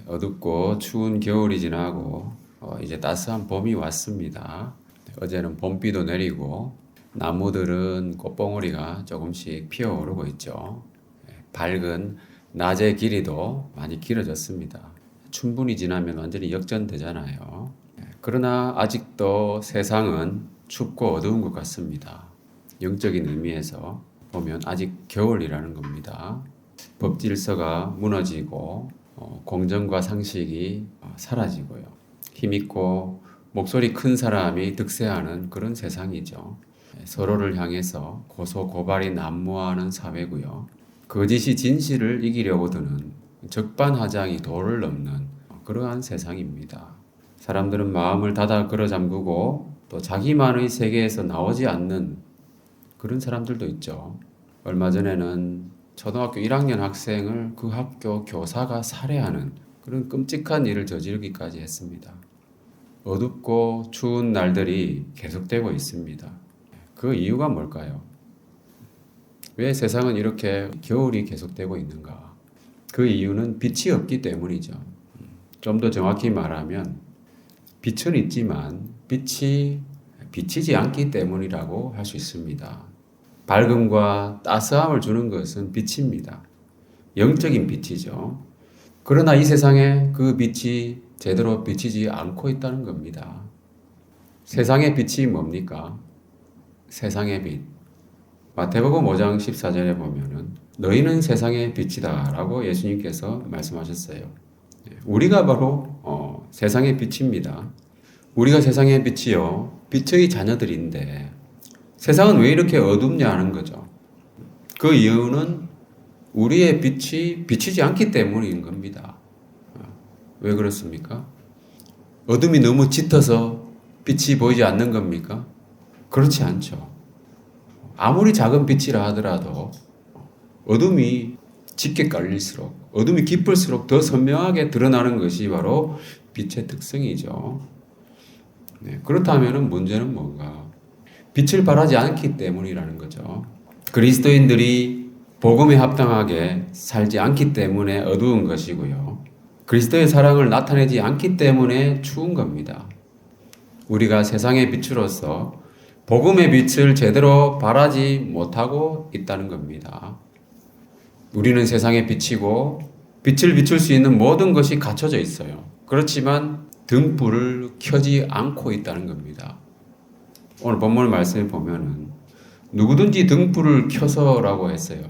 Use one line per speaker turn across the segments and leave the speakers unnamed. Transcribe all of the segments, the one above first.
어둡고 추운 겨울이 지나고 이제 따스한 봄이 왔습니다. 어제는 봄비도 내리고 나무들은 꽃봉오리가 조금씩 피어오르고 있죠. 밝은 낮의 길이도 많이 길어졌습니다. 춘분이 지나면 완전히 역전되잖아요. 그러나 아직도 세상은 춥고 어두운 것 같습니다. 영적인 의미에서 보면 아직 겨울이라는 겁니다. 법 질서가 무너지고 공정과 상식이 사라지고요. 힘있고 목소리 큰 사람이 득세하는 그런 세상이죠. 서로를 향해서 고소고발이 난무하는 사회고요. 거짓이 진실을 이기려고 드는 적반하장이 도를 넘는 그러한 세상입니다. 사람들은 마음을 닫아 걸어 잠그고 또 자기만의 세계에서 나오지 않는 그런 사람들도 있죠. 얼마 전에는 초등학교 1학년 학생을 그 학교 교사가 살해하는 그런 끔찍한 일을 저지르기까지 했습니다. 어둡고 추운 날들이 계속되고 있습니다. 그 이유가 뭘까요? 왜 세상은 이렇게 겨울이 계속되고 있는가? 그 이유는 빛이 없기 때문이죠. 좀 더 정확히 말하면 빛은 있지만 빛이 비치지 않기 때문이라고 할 수 있습니다. 밝음과 따스함을 주는 것은 빛입니다. 영적인 빛이죠. 그러나 이 세상에 그 빛이 제대로 비치지 않고 있다는 겁니다. 세상의 빛이 뭡니까? 세상의 빛. 마태복음 5장 14절에 보면은 너희는 세상의 빛이다 라고 예수님께서 말씀하셨어요. 우리가 바로 세상의 빛입니다. 우리가 세상의 빛이요. 빛의 자녀들인데 세상은 왜 이렇게 어둡냐 하는 거죠. 그 이유는 우리의 빛이 비치지 않기 때문인 겁니다. 왜 그렇습니까? 어둠이 너무 짙어서 빛이 보이지 않는 겁니까? 그렇지 않죠. 아무리 작은 빛이라 하더라도 어둠이 짙게 깔릴수록, 어둠이 깊을수록 더 선명하게 드러나는 것이 바로 빛의 특성이죠. 그렇다면 문제는 뭔가? 빛을 발하지 않기 때문이라는 거죠. 그리스도인들이 복음에 합당하게 살지 않기 때문에 어두운 것이고요. 그리스도의 사랑을 나타내지 않기 때문에 추운 겁니다. 우리가 세상의 빛으로서 복음의 빛을 제대로 발하지 못하고 있다는 겁니다. 우리는 세상의 빛이고 빛을 비출 수 있는 모든 것이 갖춰져 있어요. 그렇지만 등불을 켜지 않고 있다는 겁니다. 오늘 본문 말씀에 보면은 누구든지 등불을 켜서라고 했어요.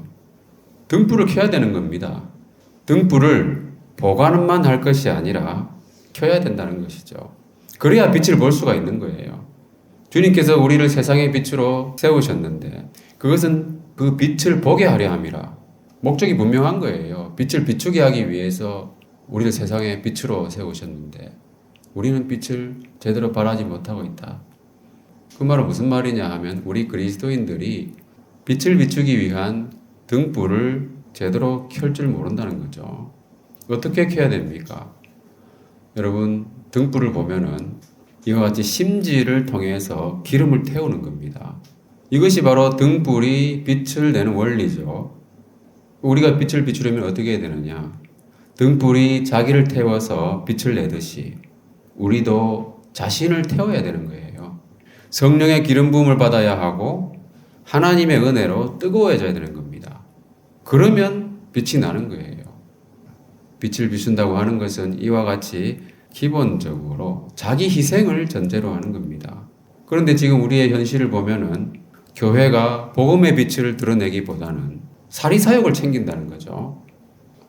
등불을 켜야 되는 겁니다. 등불을 보관만 할 것이 아니라 켜야 된다는 것이죠. 그래야 빛을 볼 수가 있는 거예요. 주님께서 우리를 세상의 빛으로 세우셨는데 그것은 그 빛을 보게 하려 함이라. 목적이 분명한 거예요. 빛을 비추게 하기 위해서 우리를 세상의 빛으로 세우셨는데 우리는 빛을 제대로 발하지 못하고 있다. 그 말은 무슨 말이냐 하면 우리 그리스도인들이 빛을 비추기 위한 등불을 제대로 켤 줄 모른다는 거죠. 어떻게 켜야 됩니까? 여러분 등불을 보면은 이와 같이 심지를 통해서 기름을 태우는 겁니다. 이것이 바로 등불이 빛을 내는 원리죠. 우리가 빛을 비추려면 어떻게 해야 되느냐? 등불이 자기를 태워서 빛을 내듯이 우리도 자신을 태워야 되는 거예요. 성령의 기름 부음을 받아야 하고 하나님의 은혜로 뜨거워져야 되는 겁니다. 그러면 빛이 나는 거예요. 빛을 비춘다고 하는 것은 이와 같이 기본적으로 자기 희생을 전제로 하는 겁니다. 그런데 지금 우리의 현실을 보면은 교회가 복음의 빛을 드러내기보다는 사리사욕을 챙긴다는 거죠.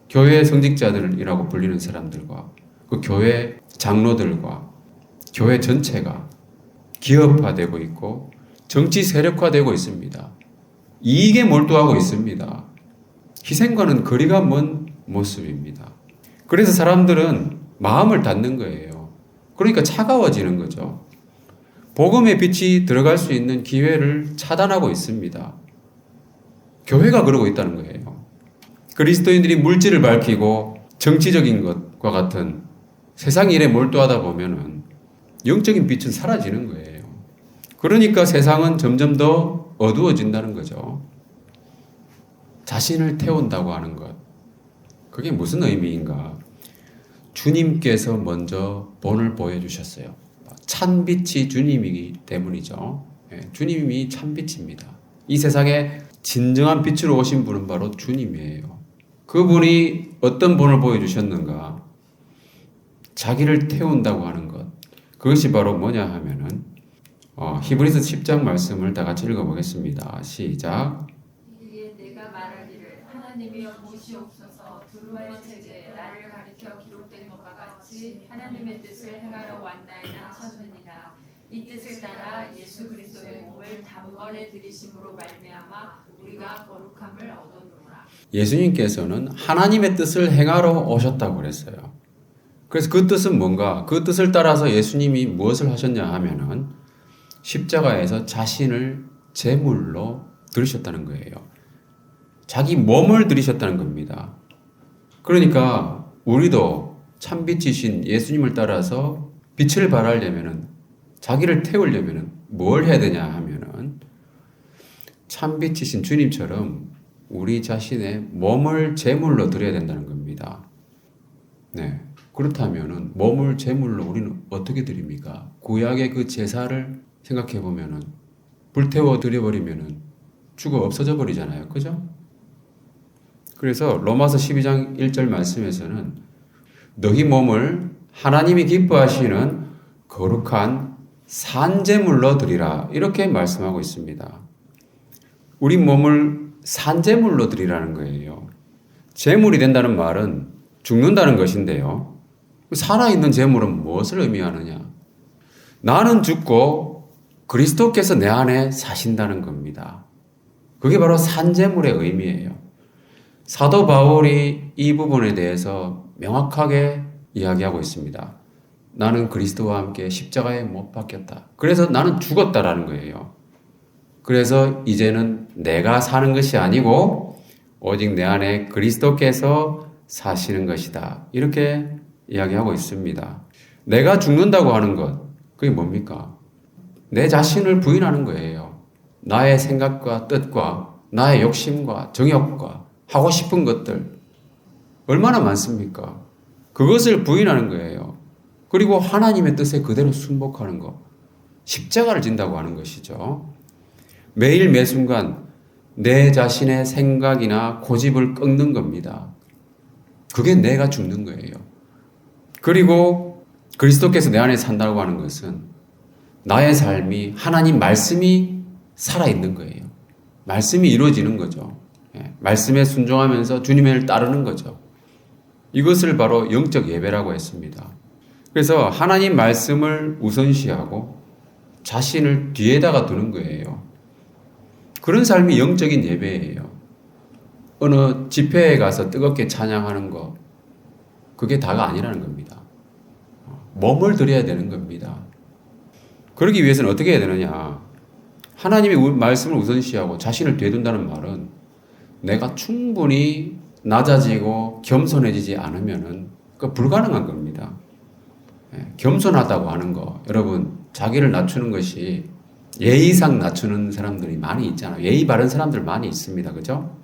교회 성직자들이라고 불리는 사람들과 그 교회 장로들과 교회 전체가 기업화되고 있고 정치 세력화되고 있습니다. 이익에 몰두하고 있습니다. 희생과는 거리가 먼 모습입니다. 그래서 사람들은 마음을 닫는 거예요. 그러니까 차가워지는 거죠. 복음의 빛이 들어갈 수 있는 기회를 차단하고 있습니다. 교회가 그러고 있다는 거예요. 그리스도인들이 물질을 밝히고 정치적인 것과 같은 세상 일에 몰두하다 보면은 영적인 빛은 사라지는 거예요. 그러니까 세상은 점점 더 어두워진다는 거죠. 자신을 태운다고 하는 것. 그게 무슨 의미인가? 주님께서 먼저 본을 보여주셨어요. 찬빛이 주님이기 때문이죠. 주님이 찬빛입니다. 이 세상에 진정한 빛으로 오신 분은 바로 주님이에요. 그분이 어떤 본을 보여주셨는가? 자기를 태운다고 하는 것. 그것이 바로 뭐냐 하면은 히브리서 10장 말씀을 다 같이 읽어보겠습니다. 시작.
이에 내가 말하기를 하나님이여 보시옵소서 두루마리 책에 나를 가리켜 기록된 것과 같이 하나님의 뜻을 행하러 왔나이다 하셨느니라. 이 뜻을 따라 예수 그리스도의 몸을 단번에 들이심으로 말미암아 우리가 거룩함을 얻었노라.
예수님께서는 하나님의 뜻을 행하러 오셨다고 그랬어요. 그래서 그 뜻은 뭔가? 그 뜻을 따라서 예수님이 무엇을 하셨냐 하면은 십자가에서 자신을 제물로 들으셨다는 거예요. 자기 몸을 들이셨다는 겁니다. 그러니까 우리도 참빛이신 예수님을 따라서 빛을 발하려면은 자기를 태우려면은 뭘 해야 되냐 하면은 참빛이신 주님처럼 우리 자신의 몸을 제물로 드려야 된다는 겁니다. 네. 그렇다면은 몸을 제물로 우리는 어떻게 드립니까? 구약의 그 제사를 생각해 보면은 불태워 드려버리면은 죽어 없어져 버리잖아요. 그죠? 그래서 로마서 12장 1절 말씀에서는 너희 몸을 하나님이 기뻐하시는 거룩한 산제물로 드리라. 이렇게 말씀하고 있습니다. 우리 몸을 산제물로 드리라는 거예요. 제물이 된다는 말은 죽는다는 것인데요. 살아있는 제물은 무엇을 의미하느냐? 나는 죽고 그리스도께서 내 안에 사신다는 겁니다. 그게 바로 산제물의 의미예요. 사도 바울이 이 부분에 대해서 명확하게 이야기하고 있습니다. 나는 그리스도와 함께 십자가에 못 박혔다. 그래서 나는 죽었다라는 거예요. 그래서 이제는 내가 사는 것이 아니고 오직 내 안에 그리스도께서 사시는 것이다. 이렇게 이야기하고 있습니다. 내가 죽는다고 하는 것, 그게 뭡니까? 내 자신을 부인하는 거예요. 나의 생각과 뜻과 나의 욕심과 정욕과 하고 싶은 것들 얼마나 많습니까? 그것을 부인하는 거예요. 그리고 하나님의 뜻에 그대로 순복하는 것. 십자가를 진다고 하는 것이죠. 매일 매순간 내 자신의 생각이나 고집을 꺾는 겁니다. 그게 내가 죽는 거예요. 그리고 그리스도께서 내 안에 산다고 하는 것은 나의 삶이 하나님 말씀이 살아있는 거예요. 말씀이 이루어지는 거죠. 말씀에 순종하면서 주님을 따르는 거죠. 이것을 바로 영적 예배라고 했습니다. 그래서 하나님 말씀을 우선시하고 자신을 뒤에다가 두는 거예요. 그런 삶이 영적인 예배예요. 어느 집회에 가서 뜨겁게 찬양하는 거, 그게 다가 아니라는 겁니다. 몸을 드려야 되는 겁니다. 그러기 위해서는 어떻게 해야 되느냐? 하나님의 말씀을 우선시하고 자신을 뒤에 둔다는 말은 내가 충분히 낮아지고 겸손해지지 않으면은 그 불가능한 겁니다. 겸손하다고 하는 거, 여러분 자기를 낮추는 것이 예의상 낮추는 사람들이 많이 있잖아요. 예의 바른 사람들 많이 있습니다. 그죠?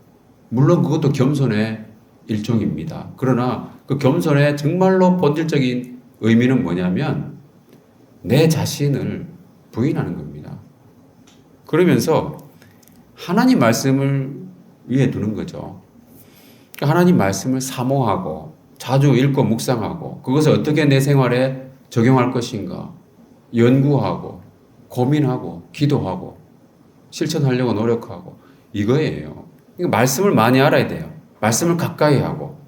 물론 그것도 겸손의 일종입니다. 그러나 그 겸손의 정말로 본질적인 의미는 뭐냐면 내 자신을 부인하는 겁니다. 그러면서 하나님 말씀을 위에 두는 거죠. 하나님 말씀을 사모하고 자주 읽고 묵상하고 그것을 어떻게 내 생활에 적용할 것인가 연구하고 고민하고 기도하고 실천하려고 노력하고 이거예요. 그러니까 말씀을 많이 알아야 돼요. 말씀을 가까이 하고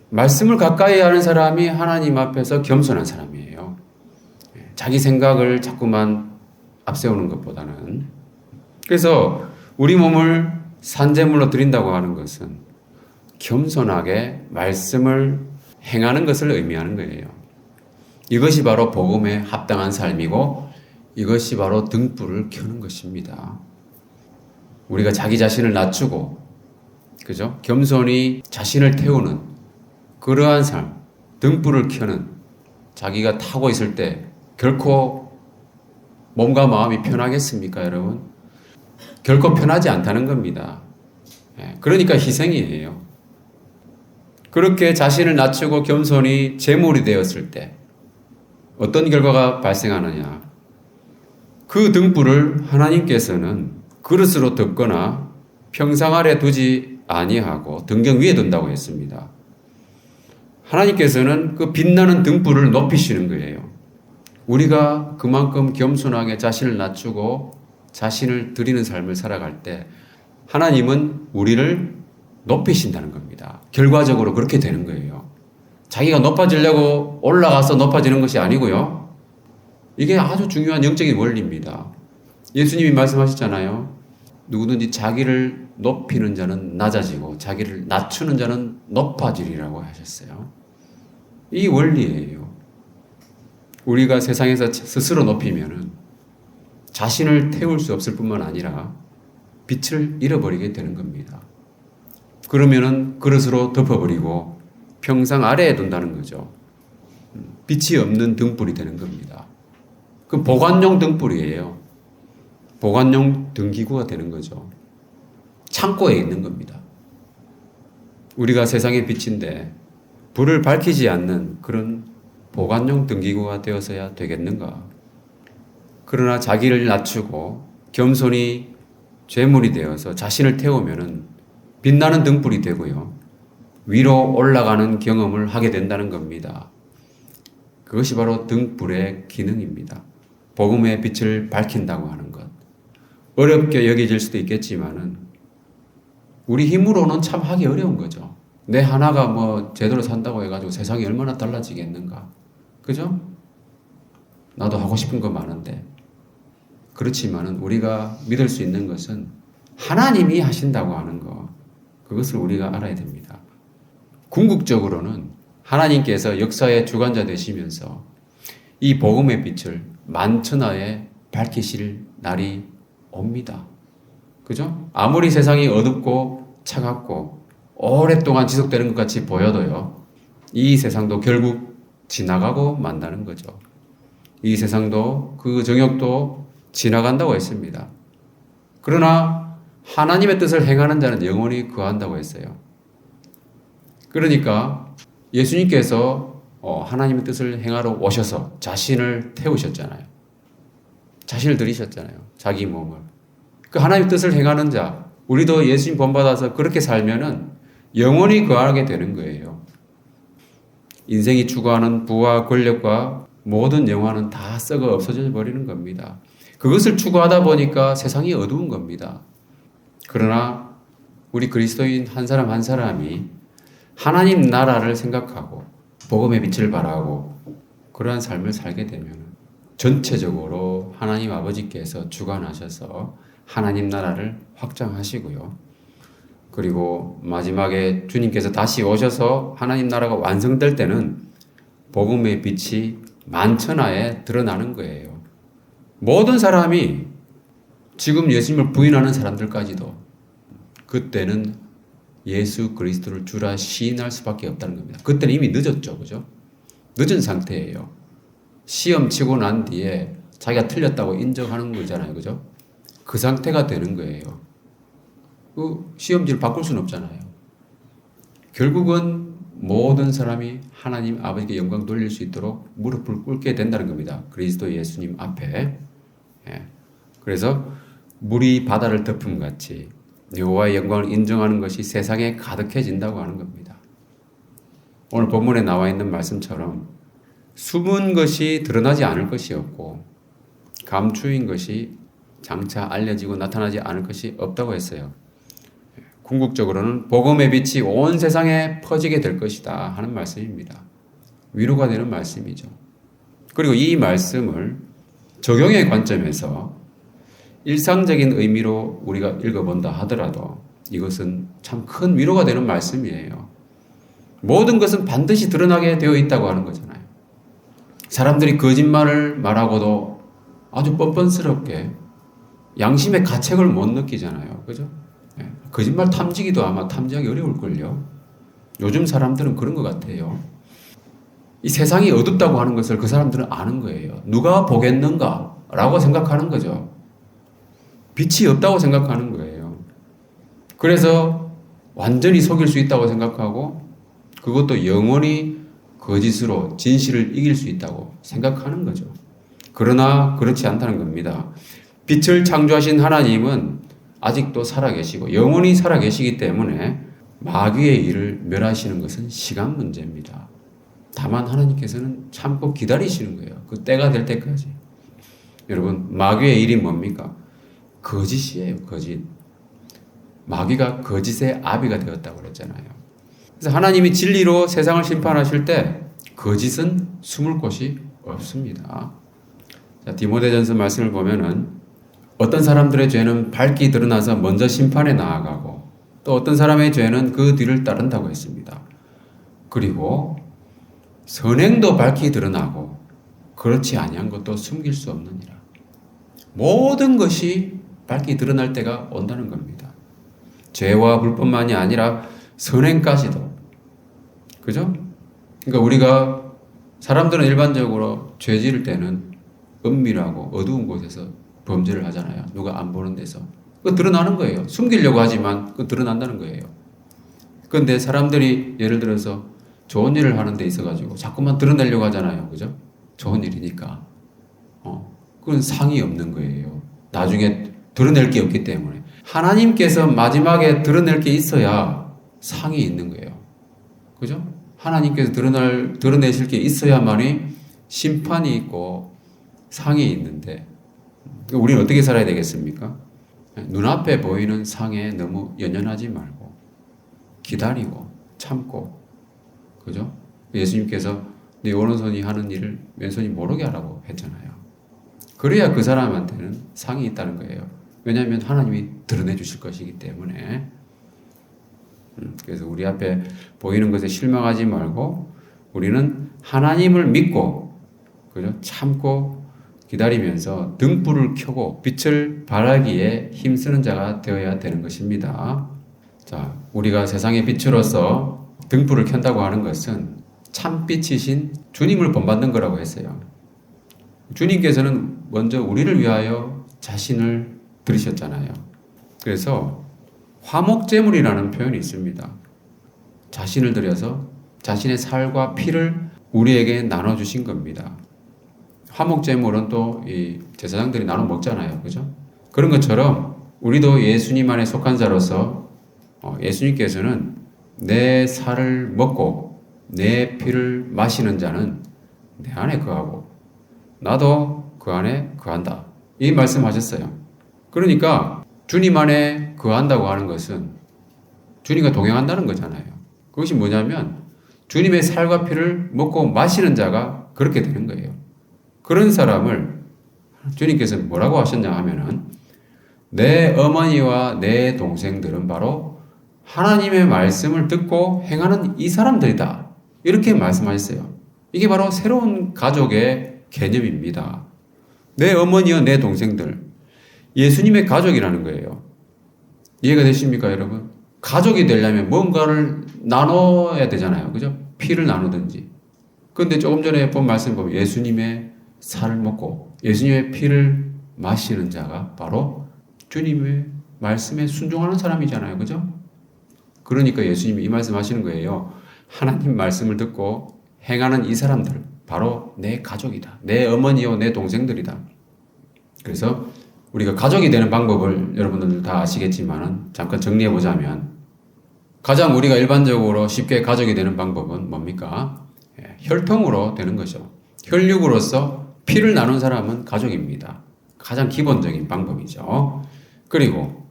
말씀을 가까이 하는 사람이 하나님 앞에서 겸손한 사람이에요. 자기 생각을 자꾸만 앞세우는 것보다는. 그래서 우리 몸을 산제물로 드린다고 하는 것은 겸손하게 말씀을 행하는 것을 의미하는 거예요. 이것이 바로 복음에 합당한 삶이고 이것이 바로 등불을 켜는 것입니다. 우리가 자기 자신을 낮추고 그죠? 겸손히 자신을 태우는 그러한 삶, 등불을 켜는 자기가 타고 있을 때 결코 몸과 마음이 편하겠습니까, 여러분? 결코 편하지 않다는 겁니다. 그러니까 희생이에요. 그렇게 자신을 낮추고 겸손히 제물이 되었을 때 어떤 결과가 발생하느냐? 그 등불을 하나님께서는 그릇으로 덮거나 평상 아래 두지 아니하고 등경 위에 둔다고 했습니다. 하나님께서는 그 빛나는 등불을 높이시는 거예요. 우리가 그만큼 겸손하게 자신을 낮추고 자신을 드리는 삶을 살아갈 때 하나님은 우리를 높이신다는 겁니다. 결과적으로 그렇게 되는 거예요. 자기가 높아지려고 올라가서 높아지는 것이 아니고요. 이게 아주 중요한 영적인 원리입니다. 예수님이 말씀하셨잖아요. 누구든지 자기를 높이는 자는 낮아지고 자기를 낮추는 자는 높아지리라고 하셨어요. 이 원리예요. 우리가 세상에서 스스로 높이면은 자신을 태울 수 없을 뿐만 아니라 빛을 잃어버리게 되는 겁니다. 그러면은 그릇으로 덮어버리고 평상 아래에 둔다는 거죠. 빛이 없는 등불이 되는 겁니다. 그 보관용 등불이에요. 보관용 등기구가 되는 거죠. 창고에 있는 겁니다. 우리가 세상의 빛인데 불을 밝히지 않는 그런 보관용 등기구가 되어서야 되겠는가? 그러나 자기를 낮추고 겸손히 죄물이 되어서 자신을 태우면은 빛나는 등불이 되고요. 위로 올라가는 경험을 하게 된다는 겁니다. 그것이 바로 등불의 기능입니다. 복음의 빛을 밝힌다고 하는 것. 어렵게 여겨질 수도 있겠지만은 우리 힘으로는 참 하기 어려운 거죠. 내 하나가 뭐 제대로 산다고 해가지고 세상이 얼마나 달라지겠는가. 그죠? 나도 하고 싶은 거 많은데. 그렇지만은 우리가 믿을 수 있는 것은 하나님이 하신다고 하는 거. 그것을 우리가 알아야 됩니다. 궁극적으로는 하나님께서 역사의 주관자 되시면서 이 복음의 빛을 만천하에 밝히실 날이 옵니다. 그죠? 아무리 세상이 어둡고 차갑고 오랫동안 지속되는 것 같이 보여도요. 이 세상도 결국 지나가고 만다는 거죠. 이 세상도 그 정욕도 지나간다고 했습니다. 그러나 하나님의 뜻을 행하는 자는 영원히 거한다고 했어요. 그러니까 예수님께서 하나님의 뜻을 행하러 오셔서 자신을 태우셨잖아요. 자신을 들이셨잖아요. 자기 몸을. 그 하나님의 뜻을 행하는 자, 우리도 예수님 본받아서 그렇게 살면은 영원히 거하게 되는 거예요. 인생이 추구하는 부와 권력과 모든 영화는 다 썩어 없어져 버리는 겁니다. 그것을 추구하다 보니까 세상이 어두운 겁니다. 그러나 우리 그리스도인 한 사람 한 사람이 하나님 나라를 생각하고 복음의 빛을 발하고 그러한 삶을 살게 되면 전체적으로 하나님 아버지께서 주관하셔서 하나님 나라를 확장하시고요. 그리고 마지막에 주님께서 다시 오셔서 하나님 나라가 완성될 때는 복음의 빛이 만천하에 드러나는 거예요. 모든 사람이 지금 예수님을 부인하는 사람들까지도 그때는 예수 그리스도를 주라 시인할 수밖에 없다는 겁니다. 그때는 이미 늦었죠. 그죠? 늦은 상태예요. 시험 치고 난 뒤에 자기가 틀렸다고 인정하는 거잖아요. 그죠? 그 상태가 되는 거예요. 그 시험지를 바꿀 수는 없잖아요. 결국은 모든 사람이 하나님 아버지께 영광 돌릴 수 있도록 무릎을 꿇게 된다는 겁니다. 그리스도 예수님 앞에. 그래서 물이 바다를 덮음 같이 여호와의 영광을 인정하는 것이 세상에 가득해진다고 하는 겁니다. 오늘 본문에 나와 있는 말씀처럼 숨은 것이 드러나지 않을 것이 없고 감추인 것이 장차 알려지고 나타나지 않을 것이 없다고 했어요. 궁극적으로는 복음의 빛이 온 세상에 퍼지게 될 것이다 하는 말씀입니다. 위로가 되는 말씀이죠. 그리고 이 말씀을 적용의 관점에서 일상적인 의미로 우리가 읽어본다 하더라도 이것은 참 큰 위로가 되는 말씀이에요. 모든 것은 반드시 드러나게 되어 있다고 하는 거잖아요. 사람들이 거짓말을 말하고도 아주 뻔뻔스럽게 양심의 가책을 못 느끼잖아요. 그죠? 거짓말 탐지기도 아마 탐지하기 어려울걸요. 요즘 사람들은 그런 것 같아요. 이 세상이 어둡다고 하는 것을 그 사람들은 아는 거예요. 누가 보겠는가? 라고 생각하는 거죠. 빛이 없다고 생각하는 거예요. 그래서 완전히 속일 수 있다고 생각하고 그것도 영원히 거짓으로 진실을 이길 수 있다고 생각하는 거죠. 그러나 그렇지 않다는 겁니다. 빛을 창조하신 하나님은 아직도 살아계시고 영원히 살아계시기 때문에 마귀의 일을 멸하시는 것은 시간 문제입니다. 다만 하나님께서는 참고 기다리시는 거예요. 그 때가 될 때까지. 여러분, 마귀의 일이 뭡니까? 거짓이에요, 거짓. 마귀가 거짓의 아비가 되었다고 그랬잖아요. 그래서 하나님이 진리로 세상을 심판하실 때 거짓은 숨을 곳이 없습니다. 자, 디모데전서 말씀을 보면은 어떤 사람들의 죄는 밝게 드러나서 먼저 심판에 나아가고 또 어떤 사람의 죄는 그 뒤를 따른다고 했습니다. 그리고 선행도 밝게 드러나고 그렇지 아니한 것도 숨길 수 없느니라. 모든 것이 밝게 드러날 때가 온다는 겁니다. 죄와 불뿐만이 아니라 선행까지도. 그죠? 그러니까 우리가 사람들은 일반적으로 죄 지을 때는 은밀하고 어두운 곳에서 범죄를 하잖아요. 누가 안 보는 데서. 그거 드러나는 거예요. 숨기려고 하지만 그거 드러난다는 거예요. 그런데 사람들이 예를 들어서 좋은 일을 하는 데 있어가지고 자꾸만 드러내려고 하잖아요. 그죠? 좋은 일이니까. 그건 상이 없는 거예요. 나중에 드러낼 게 없기 때문에. 하나님께서 마지막에 드러낼 게 있어야 상이 있는 거예요. 그죠? 하나님께서 드러내실 게 있어야만이 심판이 있고 상이 있는데 우리는 어떻게 살아야 되겠습니까? 눈앞에 보이는 상에 너무 연연하지 말고 기다리고 참고 그죠? 예수님께서 네 오른손이 하는 일을 왼손이 모르게 하라고 했잖아요. 그래야 그 사람한테는 상이 있다는 거예요. 왜냐하면 하나님이 드러내 주실 것이기 때문에. 그래서 우리 앞에 보이는 것에 실망하지 말고 우리는 하나님을 믿고 그죠? 참고 기다리면서 등불을 켜고 빛을 발하기에 힘쓰는 자가 되어야 되는 것입니다. 자, 우리가 세상의 빛으로서 등불을 켠다고 하는 것은 참빛이신 주님을 본받는 거라고 했어요. 주님께서는 먼저 우리를 위하여 자신을 들으셨잖아요. 그래서 화목제물이라는 표현이 있습니다. 자신을 들여서 자신의 살과 피를 우리에게 나눠주신 겁니다. 화목제물은 또 이 제사장들이 나눠 먹잖아요. 그죠? 그런 것처럼 우리도 예수님 안에 속한 자로서 예수님께서는 내 살을 먹고 내 피를 마시는 자는 내 안에 거하고 나도 그 안에 거한다. 이 말씀하셨어요. 그러니까 주님 안에 거한다고 하는 것은 주님과 동행한다는 거잖아요. 그것이 뭐냐면 주님의 살과 피를 먹고 마시는 자가 그렇게 되는 거예요. 그런 사람을 주님께서 뭐라고 하셨냐 하면은 내 어머니와 내 동생들은 바로 하나님의 말씀을 듣고 행하는 이 사람들이다. 이렇게 말씀하셨어요. 이게 바로 새로운 가족의 개념입니다. 내 어머니와 내 동생들. 예수님의 가족이라는 거예요. 이해가 되십니까, 여러분? 가족이 되려면 뭔가를 나눠야 되잖아요. 그죠? 피를 나누든지. 그런데 조금 전에 본 말씀 보면 예수님의 살을 먹고 예수님의 피를 마시는 자가 바로 주님의 말씀에 순종하는 사람이잖아요. 그죠? 그러니까 예수님이 이 말씀 하시는 거예요. 하나님 말씀을 듣고 행하는 이 사람들, 바로 내 가족이다. 내 어머니요, 내 동생들이다. 그래서 우리가 가족이 되는 방법을 여러분들 다 아시겠지만 잠깐 정리해 보자면 가장 우리가 일반적으로 쉽게 가족이 되는 방법은 뭡니까? 혈통으로 되는 거죠. 혈육으로서 피를 나눈 사람은 가족입니다. 가장 기본적인 방법이죠. 그리고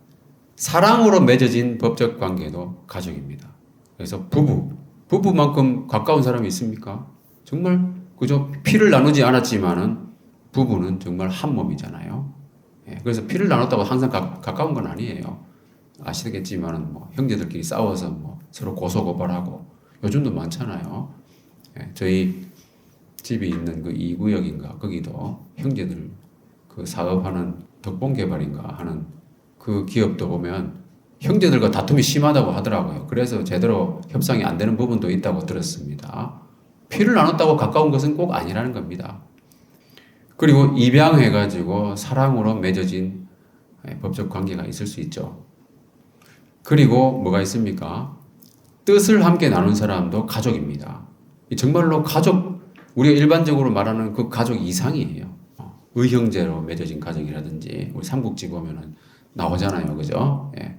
사랑으로 맺어진 법적 관계도 가족입니다. 그래서 부부만큼 가까운 사람이 있습니까? 정말 그저 피를 나누지 않았지만은 부부는 정말 한 몸이잖아요. 그래서 피를 나눴다고 항상 가까운 건 아니에요. 아시겠지만은 뭐 형제들끼리 싸워서 뭐 서로 고소고발하고 요즘도 많잖아요. 저희 집이 있는 그 2구역인가 거기도 형제들 그 사업하는 덕봉개발인가 하는 그 기업도 보면 형제들과 다툼이 심하다고 하더라고요. 그래서 제대로 협상이 안 되는 부분도 있다고 들었습니다. 피를 나눴다고 가까운 것은 꼭 아니라는 겁니다. 그리고 입양해가지고 사랑으로 맺어진 법적 관계가 있을 수 있죠. 그리고 뭐가 있습니까? 뜻을 함께 나눈 사람도 가족입니다. 정말로 가족, 우리가 일반적으로 말하는 그 가족 이상이에요. 의형제로 맺어진 가정이라든지 우리 삼국지 보면은 나오잖아요, 그죠? 예.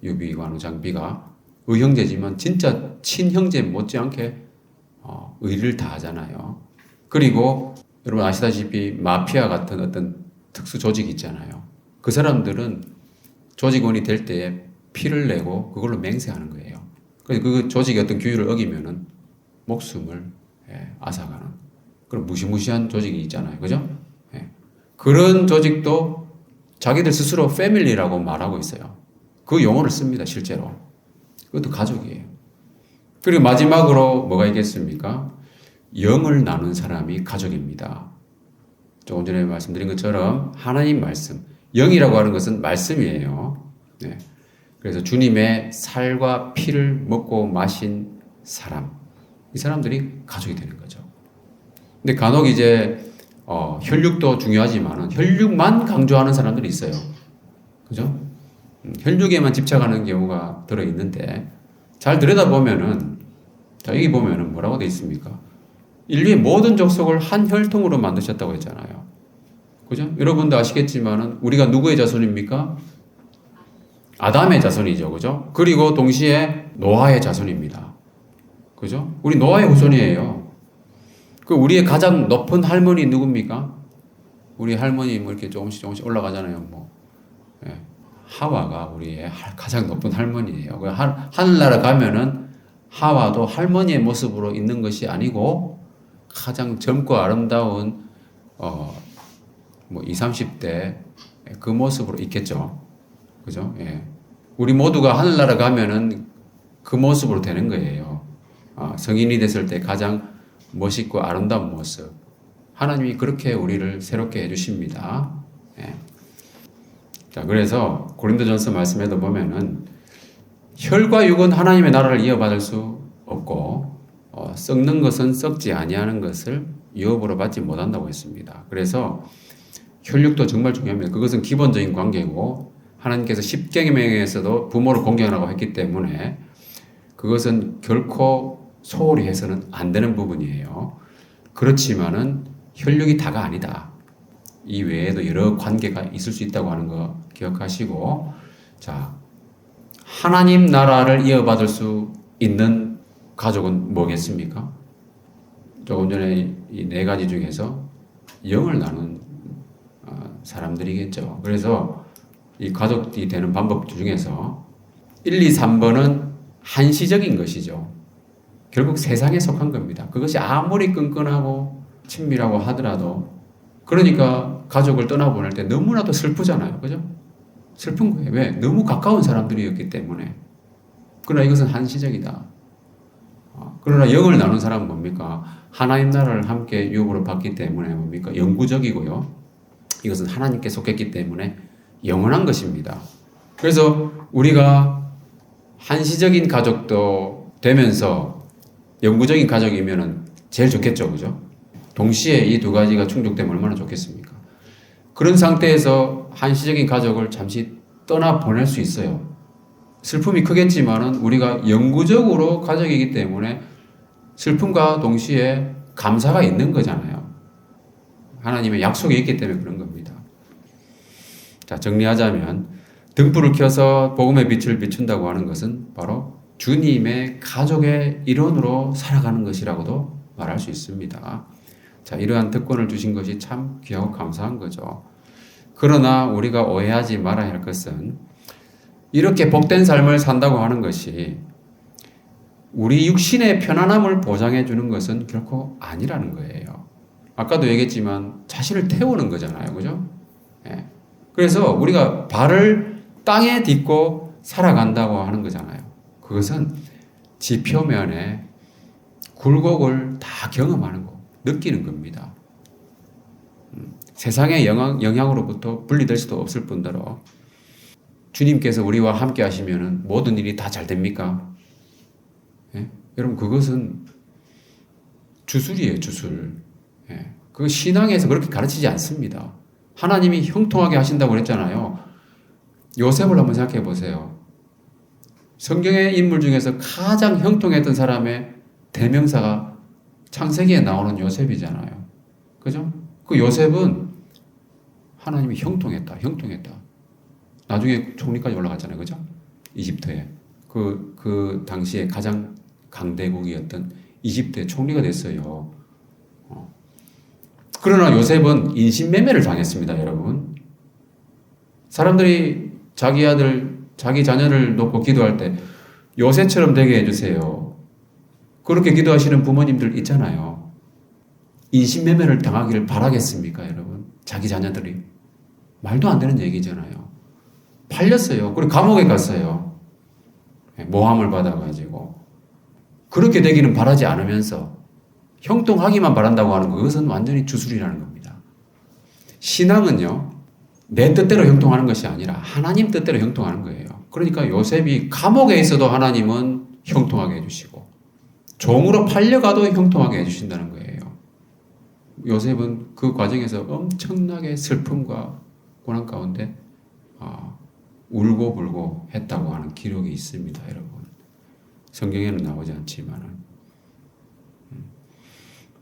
유비, 관우, 장비가 의형제지만 진짜 친형제 못지않게 의리를 다하잖아요. 그리고 여러분 아시다시피 마피아 같은 어떤 특수 조직이 있잖아요. 그 사람들은 조직원이 될 때에 피를 내고 그걸로 맹세하는 거예요. 그래서 그 조직의 어떤 규율을 어기면은 목숨을 앗아가는 그런 무시무시한 조직이 있잖아요. 그죠? 예. 그런 조직도 자기들 스스로 패밀리라고 말하고 있어요. 그 용어를 씁니다, 실제로. 그것도 가족이에요. 그리고 마지막으로 뭐가 있겠습니까? 영을 나눈 사람이 가족입니다. 조금 전에 말씀드린 것처럼 하나님 말씀, 영이라고 하는 것은 말씀이에요. 네. 그래서 주님의 살과 피를 먹고 마신 사람, 이 사람들이 가족이 되는 거죠. 근데 간혹 이제 혈육도 중요하지만 혈육만 강조하는 사람들이 있어요. 그죠? 혈육에만 집착하는 경우가 들어 있는데 잘 들여다보면은 자, 여기 보면은 뭐라고 되어 있습니까? 인류의 모든 족속을 한 혈통으로 만드셨다고 했잖아요. 그죠? 여러분도 아시겠지만은 우리가 누구의 자손입니까? 아담의 자손이죠. 그죠? 그리고 동시에 노아의 자손입니다. 그죠? 우리 노아의 후손이에요. 그 우리의 가장 높은 할머니 누굽니까? 우리 할머니 뭐 이렇게 조금씩 올라가잖아요. 뭐. 예. 하와가 우리의 가장 높은 할머니예요. 하늘나라 가면은 하와도 할머니의 모습으로 있는 것이 아니고 가장 젊고 아름다운 뭐 20, 30대 그 모습으로 있겠죠. 그죠? 예. 우리 모두가 하늘나라 가면은 그 모습으로 되는 거예요. 성인이 됐을 때 가장 멋있고 아름다운 모습. 하나님이 그렇게 우리를 새롭게 해주십니다. 예. 자, 그래서 고린도전서 말씀에도 보면은 혈과 육은 하나님의 나라를 이어받을 수 없고 썩는 것은 썩지 아니하는 것을 유업으로 받지 못한다고 했습니다. 그래서 혈육도 정말 중요합니다. 그것은 기본적인 관계고 하나님께서 십계명에서도 부모를 공경하라고 했기 때문에 그것은 결코 소홀히 해서는 안 되는 부분이에요. 그렇지만은 혈육이 다가 아니다. 이 외에도 여러 관계가 있을 수 있다고 하는 거 기억하시고, 자, 하나님 나라를 이어받을 수 있는 가족은 뭐겠습니까? 조금 전에 이 네 가지 중에서 영을 나눈 사람들이겠죠. 그래서 이 가족이 되는 방법 중에서 1, 2, 3번은 한시적인 것이죠. 결국 세상에 속한 겁니다. 그것이 아무리 끈끈하고 친밀하고 하더라도 그러니까 가족을 떠나보낼 때 너무나도 슬프잖아요. 그죠? 슬픈 거예요. 왜? 너무 가까운 사람들이었기 때문에. 그러나 이것은 한시적이다. 그러나 영을 나눈 사람은 뭡니까? 하나님 나라를 함께 유업으로 받기 때문에 뭡니까? 영구적이고요. 이것은 하나님께 속했기 때문에 영원한 것입니다. 그래서 우리가 한시적인 가족도 되면서 영구적인 가족이면은 제일 좋겠죠. 그죠? 동시에 이 두 가지가 충족되면 얼마나 좋겠습니까? 그런 상태에서 한시적인 가족을 잠시 떠나 보낼 수 있어요. 슬픔이 크겠지만은 우리가 영구적으로 가족이기 때문에 슬픔과 동시에 감사가 있는 거잖아요. 하나님의 약속이 있기 때문에 그런 겁니다. 자, 정리하자면 등불을 켜서 복음의 빛을 비춘다고 하는 것은 바로 주님의 가족의 일원으로 살아가는 것이라고도 말할 수 있습니다. 자, 이러한 특권을 주신 것이 참 귀하고 감사한 거죠. 그러나 우리가 오해하지 말아야 할 것은 이렇게 복된 삶을 산다고 하는 것이 우리 육신의 편안함을 보장해 주는 것은 결코 아니라는 거예요. 아까도 얘기했지만 자신을 태우는 거잖아요. 그죠? 예. 그래서 우리가 발을 땅에 딛고 살아간다고 하는 거잖아요. 그것은 지표면에 굴곡을 다 경험하는 거, 느끼는 겁니다. 세상의 영향으로부터 분리될 수도 없을 뿐더러 주님께서 우리와 함께 하시면 모든 일이 다 잘 됩니까? 예? 여러분 그것은 주술이에요. 주술. 예. 그 신앙에서 그렇게 가르치지 않습니다. 하나님이 형통하게 하신다고 그랬잖아요. 요셉을 한번 생각해 보세요. 성경의 인물 중에서 가장 형통했던 사람의 대명사가 창세기에 나오는 요셉이잖아요. 그죠? 그 요셉은 하나님이 형통했다. 나중에 총리까지 올라갔잖아요. 그죠? 이집트에. 그 당시에 가장 강대국이었던 이집트의 총리가 됐어요. 그러나 요셉은 인신매매를 당했습니다, 여러분. 사람들이 자기 아들, 자기 자녀를 놓고 기도할 때 요셉처럼 되게 해주세요. 그렇게 기도하시는 부모님들 있잖아요. 인신매매를 당하기를 바라겠습니까, 여러분? 자기 자녀들이. 말도 안 되는 얘기잖아요. 팔렸어요. 그리고 감옥에 갔어요. 모함을 받아가지고. 그렇게 되기는 바라지 않으면서 형통하기만 바란다고 하는 그것은 완전히 주술이라는 겁니다. 신앙은요, 내 뜻대로 형통하는 것이 아니라 하나님 뜻대로 형통하는 거예요. 그러니까 요셉이 감옥에 있어도 하나님은 형통하게 해주시고 종으로 팔려가도 형통하게 해주신다는 거예요. 요셉은 그 과정에서 엄청나게 슬픔과 고난 가운데 울고 불고 했다고 하는 기록이 있습니다, 여러분. 성경에는 나오지 않지만은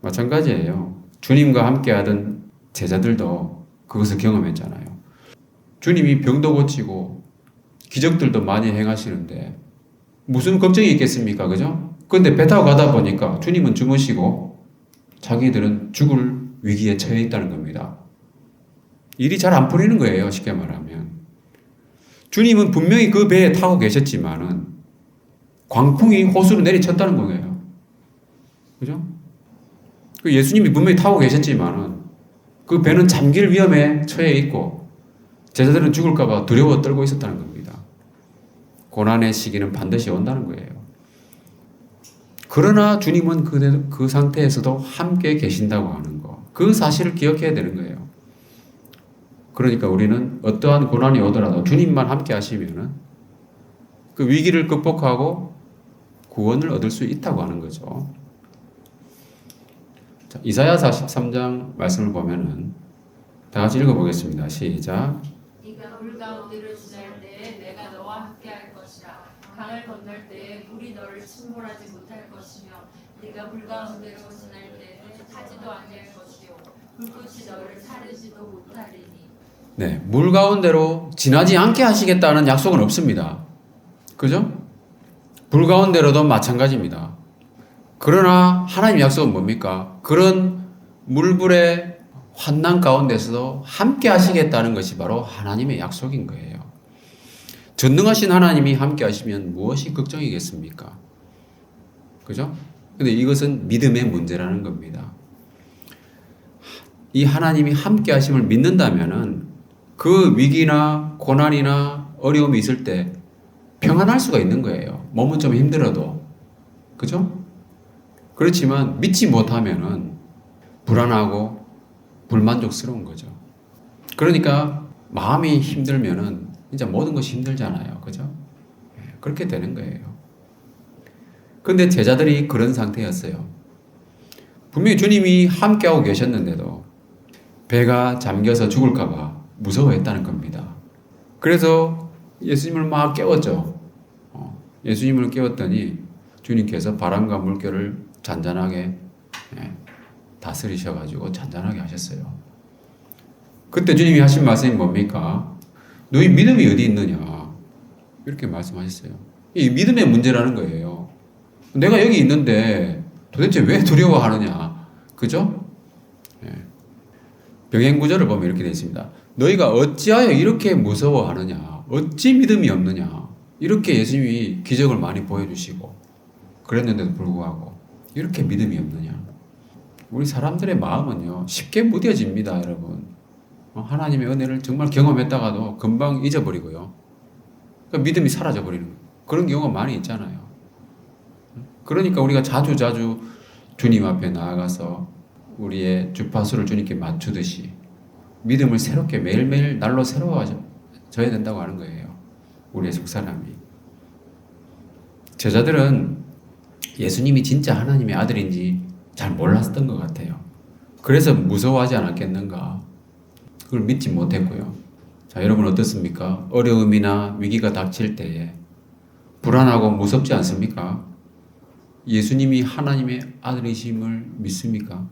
마찬가지예요. 주님과 함께하던 제자들도 그것을 경험했잖아요. 주님이 병도 고치고 기적들도 많이 행하시는데 무슨 걱정이 있겠습니까? 그죠? 근데 배 타고 가다 보니까 주님은 주무시고 자기들은 죽을 위기에 처해 있다는 겁니다. 일이 잘 안 풀리는 거예요, 쉽게 말하면. 주님은 분명히 그 배에 타고 계셨지만은 광풍이 호수로 내리쳤다는 거예요. 그죠? 그 예수님이 분명히 타고 계셨지만은 그 배는 잠길 위험에 처해 있고 제자들은 죽을까봐 두려워 떨고 있었다는 겁니다. 고난의 시기는 반드시 온다는 거예요. 그러나 주님은 그 상태에서도 함께 계신다고 하는 거. 그 사실을 기억해야 되는 거예요. 그러니까 우리는 어떠한 고난이 오더라도 주님만 함께 하시면은 그 위기를 극복하고 구원을 얻을 수 있다고 하는 거죠. 자, 이사야 43장 말씀을 보면은 다 같이 읽어보겠습니다. 시작.
네가 물 가운데를 지날 때에 내가 너와 함께할 것이라. 강을 건널 때에 물이 너를 침몰하지 못할 것이며 네가 물 가운데로 지날 때에 타지도 아니할 것이요 불꽃이 너를 사르지도 못하리니.
네, 물 가운데로 지나지 않게 하시겠다는 약속은 없습니다. 그죠? 불 가운데로도 마찬가지입니다. 그러나 하나님 약속은 뭡니까? 그런 물불의 환난 가운데서도 함께 하시겠다는 것이 바로 하나님의 약속인 거예요. 전능하신 하나님이 함께 하시면 무엇이 걱정이겠습니까? 그죠? 근데 이것은 믿음의 문제라는 겁니다. 이 하나님이 함께 하심을 믿는다면은 그 위기나 고난이나 어려움이 있을 때 평안할 수가 있는 거예요. 몸은 좀 힘들어도. 그죠? 그렇지만 믿지 못하면은 불안하고 불만족스러운 거죠. 그러니까 마음이 힘들면은 진짜 모든 것이 힘들잖아요. 그죠? 그렇게 되는 거예요. 근데 제자들이 그런 상태였어요. 분명히 주님이 함께하고 계셨는데도 배가 잠겨서 죽을까봐 무서워했다는 겁니다. 그래서 예수님을 막 깨웠죠. 예수님을 깨웠더니 주님께서 바람과 물결을 잔잔하게 다스리셔가지고 잔잔하게 하셨어요. 그때 주님이 하신 말씀이 뭡니까? 너희 믿음이 어디 있느냐? 이렇게 말씀하셨어요. 이 믿음의 문제라는 거예요. 내가 여기 있는데 도대체 왜 두려워하느냐? 그죠? 병행구절을 보면 이렇게 되어 있습니다. 너희가 어찌하여 이렇게 무서워하느냐? 어찌 믿음이 없느냐? 이렇게 예수님이 기적을 많이 보여주시고 그랬는데도 불구하고 이렇게 믿음이 없느냐? 우리 사람들의 마음은요 쉽게 무뎌집니다, 여러분. 하나님의 은혜를 정말 경험했다가도 금방 잊어버리고요. 그러니까 믿음이 사라져버리는 그런 경우가 많이 있잖아요. 그러니까 우리가 자주 주님 앞에 나아가서 우리의 주파수를 주님께 맞추듯이 믿음을 새롭게 매일매일 날로 새로워져야 된다고 하는 거예요. 우리의 속사람이. 제자들은 예수님이 진짜 하나님의 아들인지 잘 몰랐던 것 같아요. 그래서 무서워하지 않았겠는가? 그걸 믿지 못했고요. 자, 여러분 어떻습니까? 어려움이나 위기가 닥칠 때에 불안하고 무섭지 않습니까? 예수님이 하나님의 아들이심을 믿습니까?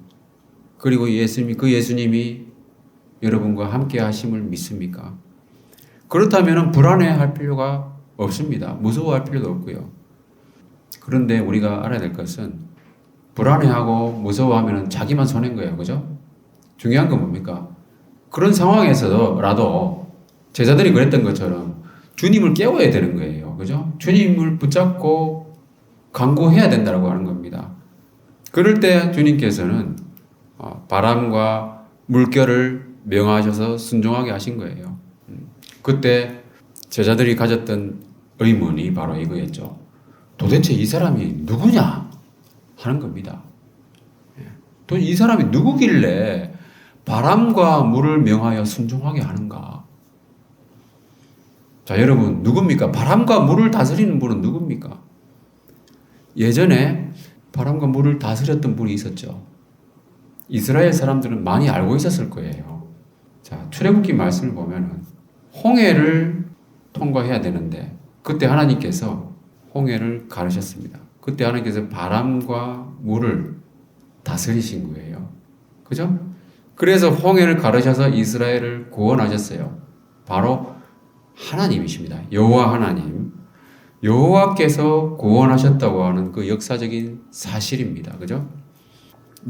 그리고 그 예수님이 여러분과 함께 하심을 믿습니까? 그렇다면 불안해할 필요가 없습니다. 무서워할 필요도 없고요. 그런데 우리가 알아야 될 것은 불안해하고 무서워하면 자기만 손해인 거예요. 그죠? 중요한 건 뭡니까? 그런 상황에서라도 제자들이 그랬던 것처럼 주님을 깨워야 되는 거예요. 그죠? 주님을 붙잡고 간구해야 된다고 하는 겁니다. 그럴 때 주님께서는 바람과 물결을 명하셔서 순종하게 하신 거예요. 그때 제자들이 가졌던 의문이 바로 이거였죠. 도대체 이 사람이 누구냐? 하는 겁니다. 도대체 이 사람이 누구길래 바람과 물을 명하여 순종하게 하는가? 자, 여러분, 누굽니까? 바람과 물을 다스리는 분은 누굽니까? 예전에 바람과 물을 다스렸던 분이 있었죠. 이스라엘 사람들은 많이 알고 있었을 거예요. 자, 출애굽기 말씀을 보면은 홍해를 통과해야 되는데 그때 하나님께서 홍해를 가르셨습니다. 그때 하나님께서 바람과 물을 다스리신 거예요. 그죠? 그래서 홍해를 가르셔서 이스라엘을 구원하셨어요. 바로 하나님이십니다. 여호와 하나님. 여호와께서 구원하셨다고 하는 그 역사적인 사실입니다. 그죠?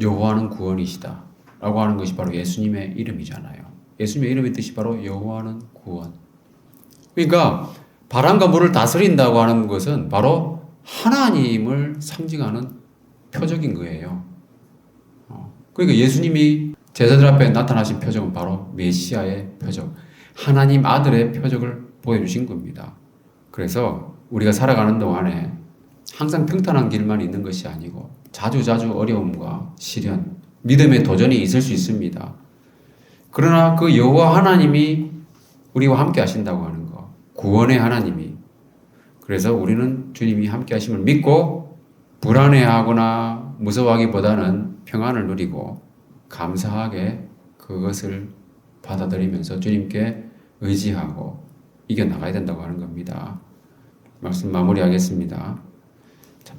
여호와는 구원이시다 라고 하는 것이 바로 예수님의 이름이잖아요. 예수님의 이름의 뜻이 바로 여호와는 구원. 그러니까 바람과 물을 다스린다고 하는 것은 바로 하나님을 상징하는 표적인 거예요. 그러니까 예수님이 제자들 앞에 나타나신 표적은 바로 메시아의 표적, 하나님 아들의 표적을 보여주신 겁니다. 그래서 우리가 살아가는 동안에 항상 평탄한 길만 있는 것이 아니고 자주자주 어려움과 시련, 믿음의 도전이 있을 수 있습니다. 그러나 그 여호와 하나님이 우리와 함께 하신다고 하는 것, 구원의 하나님이. 그래서 우리는 주님이 함께 하심을 믿고 불안해하거나 무서워하기보다는 평안을 누리고 감사하게 그것을 받아들이면서 주님께 의지하고 이겨나가야 된다고 하는 겁니다. 말씀 마무리하겠습니다.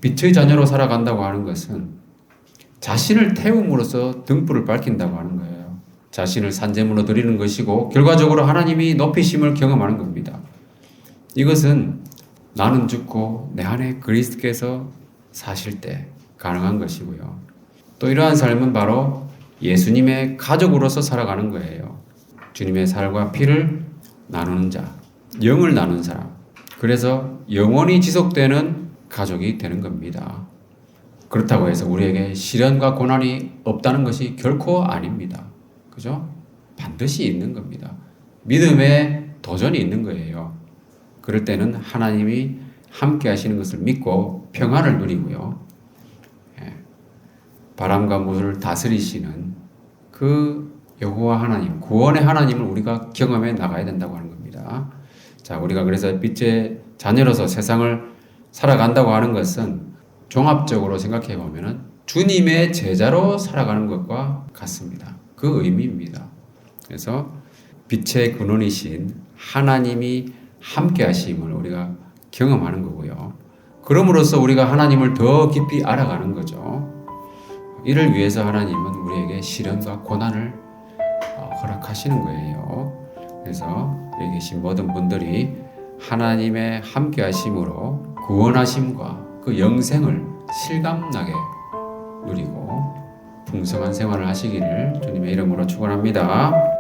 빛의 자녀로 살아간다고 하는 것은 자신을 태움으로써 등불을 밝힌다고 하는 거예요. 자신을 산재물로 드리는 것이고 결과적으로 하나님이 높이심을 경험하는 겁니다. 이것은 나는 죽고 내 안에 그리스도께서 사실 때 가능한 것이고요. 또 이러한 삶은 바로 예수님의 가족으로서 살아가는 거예요. 주님의 살과 피를 나누는 자, 영을 나눈 사람. 그래서 영원히 지속되는 가족이 되는 겁니다. 그렇다고 해서 우리에게 시련과 고난이 없다는 것이 결코 아닙니다. 그죠? 반드시 있는 겁니다. 믿음에 도전이 있는 거예요. 그럴 때는 하나님이 함께 하시는 것을 믿고 평안을 누리고요. 바람과 물을 다스리시는 그 여호와 하나님, 구원의 하나님을 우리가 경험해 나가야 된다고 하는 겁니다. 자, 우리가 그래서 빛의 자녀로서 세상을 살아간다고 하는 것은 종합적으로 생각해 보면은 주님의 제자로 살아가는 것과 같습니다. 그 의미입니다. 그래서 빛의 근원이신 하나님이 함께 하심을 우리가 경험하는 거고요. 그럼으로써 우리가 하나님을 더 깊이 알아가는 거죠. 이를 위해서 하나님은 우리에게 시련과 고난을 허락하시는 거예요. 그래서 여기 계신 모든 분들이 하나님의 함께 하심으로 구원하심과 그 영생을 실감나게 누리고 풍성한 생활을 하시기를 주님의 이름으로 축원합니다.